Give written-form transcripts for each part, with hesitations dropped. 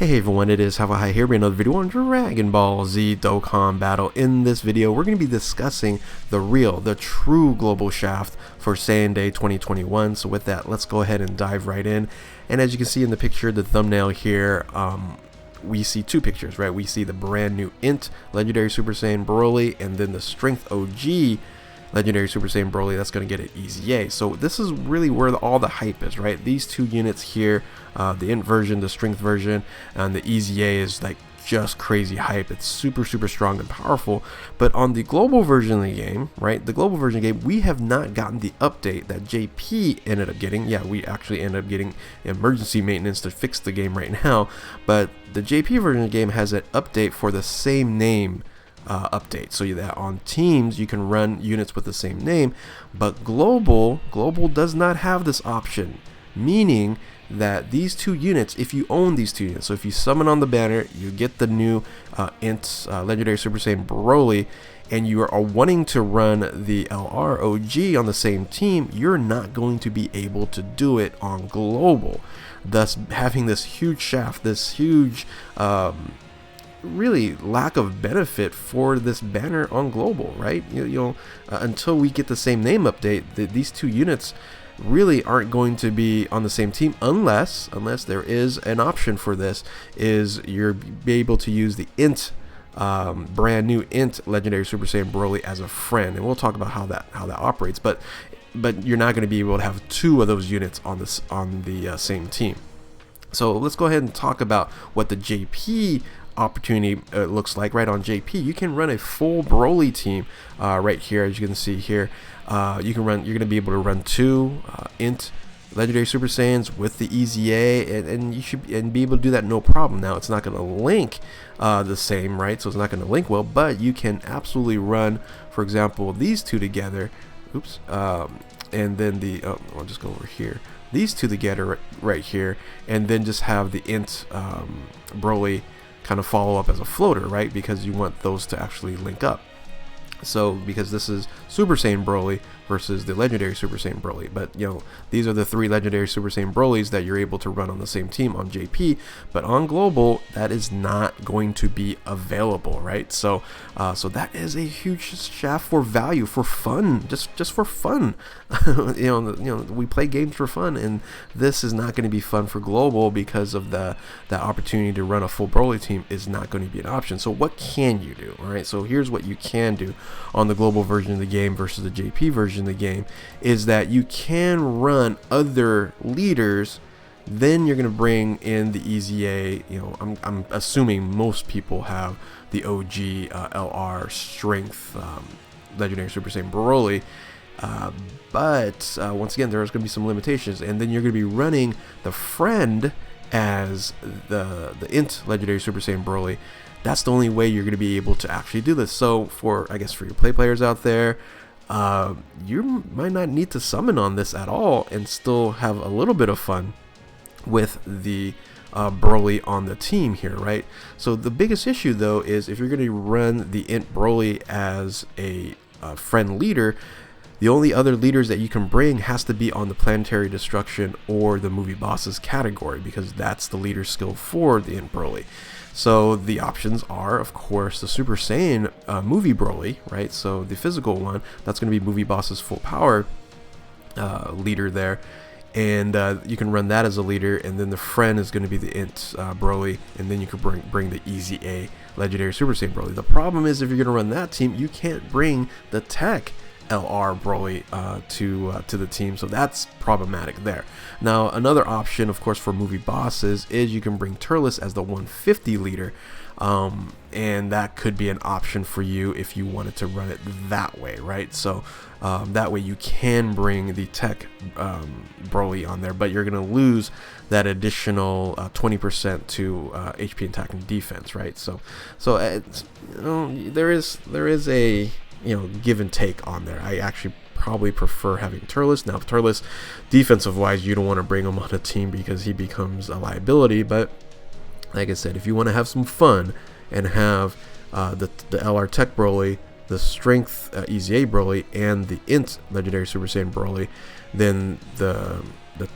Hey everyone, it is High here with another video on Dragon Ball Z Dokkan Battle. In this video, we're going to be discussing the true global shaft for Saiyan Day 2021. So with that, let's go ahead and dive right in. And as you can see in the picture, the thumbnail here, we see two pictures, right? We see the brand new Int Legendary Super Saiyan Broly, and then the Strength OG Legendary Super Saiyan Broly that's going to get it easy A. So this is really where all the hype is, right? These two units here, the Int version, the Strength version, and the easy A is like just crazy hype. It's super strong and powerful. But on the global version of the game, right, the global version of the game, we have not gotten the update that JP ended up getting. Yeah, we actually ended up getting emergency maintenance to fix the game right now, but the JP version of the game has an update for the same name update, so that on teams you can run units with the same name. But global does not have this option, meaning that these two units, if you own these two units, so if you summon on the banner, you get the new Int Legendary Super Saiyan Broly, and you are wanting to run the LR OG on the same team, you're not going to be able to do it on global, thus having this huge shaft, this huge really lack of benefit for this banner on global, right? Until we get the same name update, these two units really aren't going to be on the same team unless there is an option for this, is you're be able to use the Int brand new Int Legendary Super Saiyan Broly as a friend, and we'll talk about how that operates. But you're not going to be able to have two of those units on the same team. So let's go ahead and talk about what the JP opportunity looks like. Right, on JP you can run a full Broly team right here. As you can see here, you're going to be able to run two Int Legendary Super Saiyans with the easy A, and you should be able to do that no problem. Now it's not going to link the same, right? So it's not going to link well, but you can absolutely run, for example, these two together. Oops, and then I'll just go over here. These two together right here, and then just have the Int Broly kind of follow up as a floater, right? Because you want those to actually link up. So because this is Super Saiyan Broly versus the Legendary Super Saiyan Broly, but these are the three Legendary Super Saiyan Brolys that you're able to run on the same team on JP, but on global that is not going to be available, right? So so that is a huge shaft for value, for fun, just for fun. We play games for fun, and this is not going to be fun for global because of the opportunity to run a full Broly team is not going to be an option. So what can you do? All right, so here's what you can do on the global version of the game versus the JP version of the game, is that you can run other leaders. Then you're going to bring in the easy A. I'm assuming most people have the OG LR Strength Legendary Super Saiyan Broly, but once again there's going to be some limitations, and then you're going to be running the friend as the Int Legendary Super Saiyan Broly. That's the only way you're going to be able to actually do this. So for your play players out there, you might not need to summon on this at all and still have a little bit of fun with the Broly on the team here, right? So the biggest issue though is if you're going to run the Int Broly as a friend leader, the only other leaders that you can bring has to be on the Planetary Destruction or the Movie Bosses category, because that's the leader skill for the Int Broly. So the options are, of course, the Super Saiyan movie Broly, right? So the physical one, that's going to be Movie Boss's full power leader there, and you can run that as a leader, and then the friend is going to be the Int Broly, and then you can bring the easy A Legendary Super Saiyan Broly. The problem is if you're going to run that team, you can't bring the Tech LR Broly to the team, so that's problematic there. Now another option, of course, for movie bosses is you can bring Turles as the 150 leader, and that could be an option for you if you wanted to run it that way, right? So that way you can bring the Tech Broly on there, but you're going to lose that additional 20% to HP attack and defense, right? So there is a give and take on there. I actually probably prefer having Turles. Now Turles, defensive wise, you don't want to bring him on a team because he becomes a liability, but like I said, if you want to have some fun and have the LR Tech Broly, the Strength Easy A Broly, and the Int Legendary Super Saiyan Broly, then the the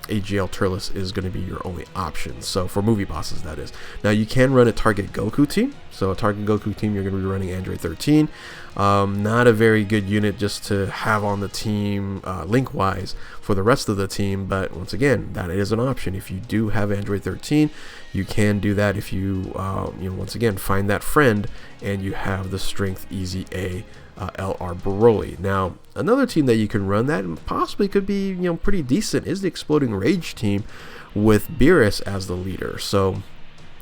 AGL Turles is going to be your only option. So for movie bosses, that is. Now you can run a target Goku team. So a target Goku team, you're going to be running Android 13. Not a very good unit just to have on the team link-wise for the rest of the team, but once again, that is an option. If you do have Android 13, you can do that if you, once again, find that friend and you have the Strength Easy A LR Broly. Now, another team that you can run that possibly could be, pretty decent is the Exploding Rage team with Beerus as the leader. So,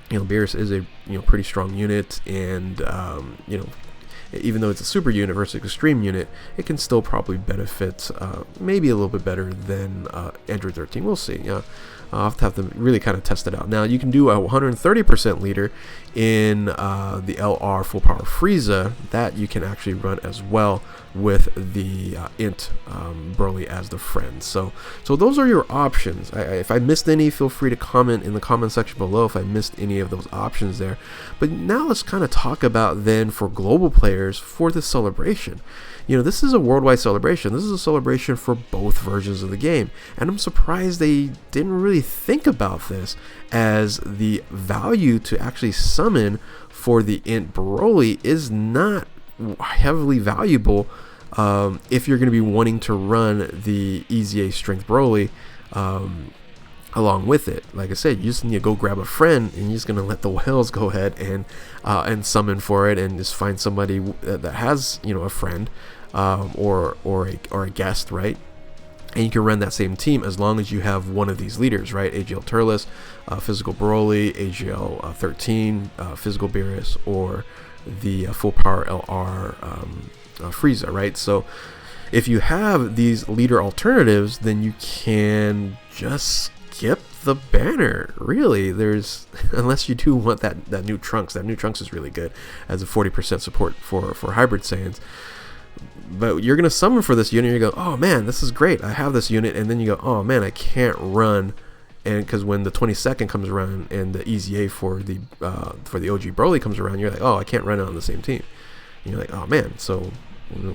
Beerus is a pretty strong unit, and even though it's a super unit versus extreme unit, it can still probably benefit maybe a little bit better than Android 13. We'll see. I'll have to really kind of test it out. Now, you can do a 130% leader in the LR Full Power Frieza. That you can actually run as well with the Int Broly as the friend. So those are your options. If I missed any, feel free to comment in the comment section below if I missed any of those options there. But now let's kind of talk about then for global players for this celebration. This is a worldwide celebration. This is a celebration for both versions of the game. And I'm surprised they didn't really think about this, as the value to actually summon for the Int Broly is not heavily valuable if you're going to be wanting to run the EZA Strength Broly along with it. Like I said, you just need to go grab a friend, and you're just going to let the whales go ahead and summon for it, and just find somebody that has a friend or a guest, right? And you can run that same team as long as you have one of these leaders, right? AGL Turles, Physical Broly, AGL 13, Physical Beerus, or the Full Power LR Frieza, right? So if you have these leader alternatives, then you can just skip the banner. Really, unless you do want that new Trunks. That new Trunks is really good as a 40% support for Hybrid Saiyans. But you're going to summon for this unit, you go, oh man, this is great, I have this unit, and then you go, oh man, I can't run, and because when the 22nd comes around and the EZA for the OG Broly comes around, you're like, oh, I can't run it on the same team. And you're like, oh man, so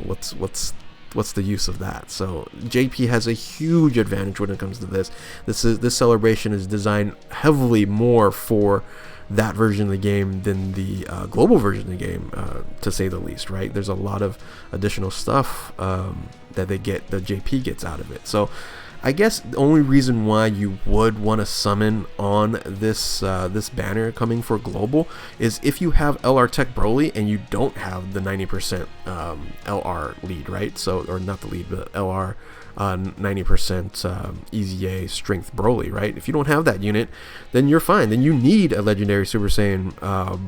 what's the use of that? So JP has a huge advantage when it comes to this. This celebration is designed heavily more for that version of the game than the global version of the game, to say the least, right? There's a lot of additional stuff that JP gets out of it. So I guess the only reason why you would want to summon on this banner coming for global is if you have LR Tech Broly and you don't have the 90% LR lead, right? So, or not the lead, but LR 90% EZA Strength Broly, right? If you don't have that unit, then you're fine. Then you need a legendary Super Saiyan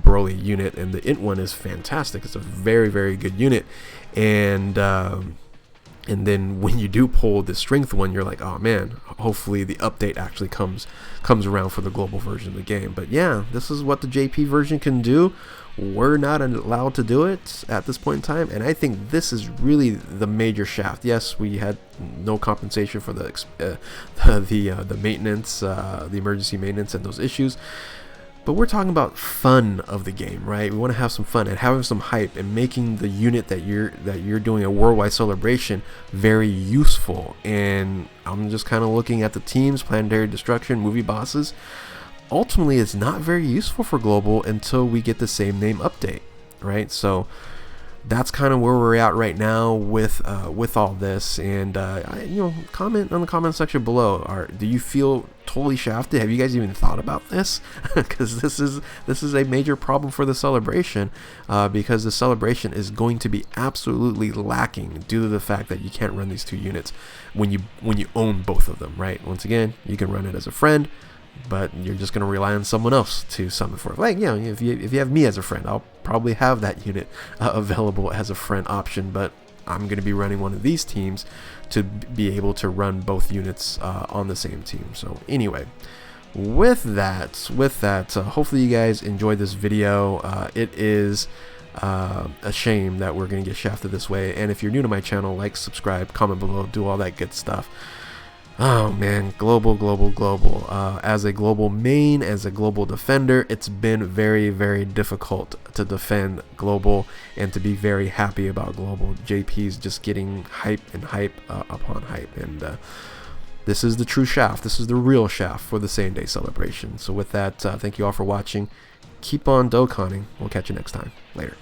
Broly unit, and the Int one is fantastic. It's a very, very good unit, and then when you do pull the Strength one, you're like, oh man, hopefully the update actually comes around for the global version of the game. But yeah, this is what the JP version can do. We're not allowed to do it at this point in time, and I think this is really the major shaft. Yes, we had no compensation for the maintenance, the emergency maintenance, and those issues. But we're talking about fun of the game, right? We want to have some fun and having some hype and making the unit that you're doing a worldwide celebration very useful. And I'm just kind of looking at the teams, Planetary Destruction, movie bosses. Ultimately, it's not very useful for global until we get the same name update, right? So that's kind of where we're at right now with all this. And comment on the comment section below. Do you feel totally shafted? Have you guys even thought about this? Because this is a major problem for the celebration, because the celebration is going to be absolutely lacking due to the fact that you can't run these two units when you own both of them, right? Once again, you can run it as a friend, but you're just going to rely on someone else to summon for it. Like, if you have me as a friend, I'll probably have that unit available as a friend option, but I'm going to be running one of these teams to be able to run both units on the same team. So anyway, with that, hopefully you guys enjoyed this video. It is a shame that we're going to get shafted this way, and if you're new to my channel, like, subscribe, comment below, do all that good stuff. Oh man, global. As a global main, as a global defender, it's been very, very difficult to defend global and to be very happy about global. JP's just getting hype upon hype, and this is the true shaft. This is the real shaft for the Saiyan Day celebration. So with that, thank you all for watching. Keep on Dokkaning. We'll catch you next time. Later.